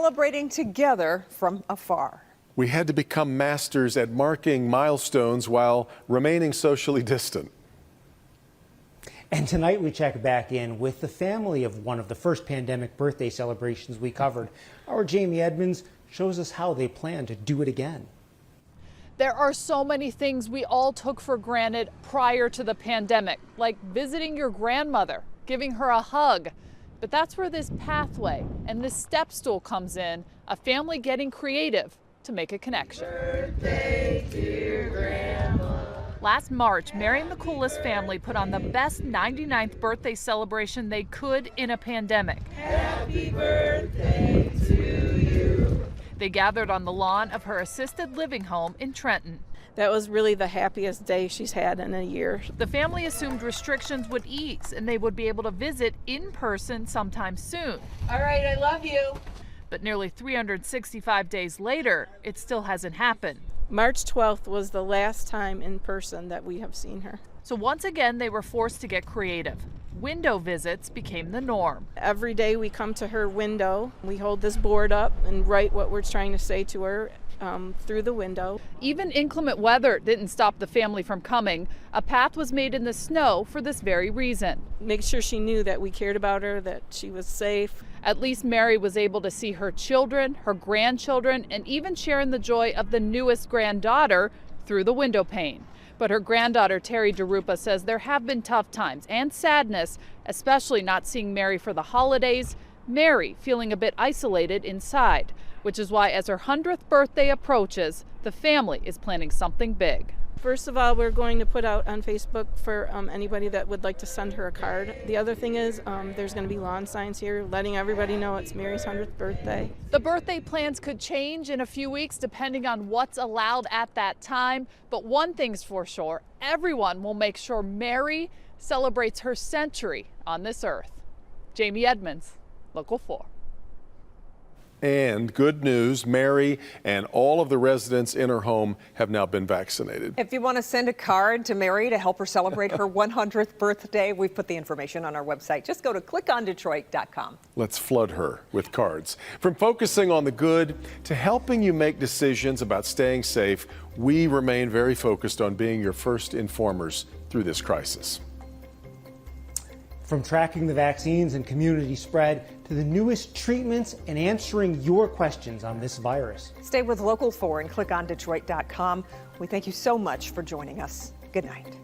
celebrating together from afar. We had to become masters at marking milestones while remaining socially distant. And tonight we check back in with the family of one of the first pandemic birthday celebrations we covered. Our Jamie Edmonds shows us how they plan to do it again. There are so many things we all took for granted prior to the pandemic, like visiting your grandmother, giving her a hug. But that's where this pathway and this step stool comes in, a family getting creative to make a connection. Birthday, dear Grandma. Last March, Mary and the Coolest family put on the best 99th birthday celebration they could in a pandemic. Happy birthday to you. They gathered on the lawn of her assisted living home in Trenton. That was really the happiest day she's had in a year. The family assumed restrictions would ease and they would be able to visit in person sometime soon. All right, I love you. But nearly 365 days later, it still hasn't happened. March 12th was the last time in person that we have seen her. So once again, they were forced to get creative. Window visits became the norm. Every day we come to her window, we hold this board up and write what we're trying to say to her through the window. Even inclement weather didn't stop the family from coming. A path was made in the snow for this very reason. Make sure she knew that we cared about her, that she was safe. At least Mary was able to see her children, her grandchildren, and even share in the joy of the newest granddaughter through the window pane. But her granddaughter, Terry DeRupa, says there have been tough times and sadness, especially not seeing Mary for the holidays, Mary feeling a bit isolated inside, which is why as her 100th birthday approaches, the family is planning something big. First of all, we're going to put out on Facebook for anybody that would like to send her a card. The other thing is there's going to be lawn signs here letting everybody know it's Mary's 100th birthday. The birthday plans could change in a few weeks depending on what's allowed at that time. But one thing's for sure, everyone will make sure Mary celebrates her century on this earth. Jamie Edmonds, Local 4. And good news, Mary and all of the residents in her home have now been vaccinated. If you want to send a card to Mary to help her celebrate her 100th birthday, we've put the information on our website. Just go to clickondetroit.com. Let's flood her with cards. From focusing on the good to helping you make decisions about staying safe, we remain very focused on being your first informers through this crisis. From tracking the vaccines and community spread to the newest treatments and answering your questions on this virus. Stay with Local 4 and clickondetroit.com. We thank you so much for joining us. Good night.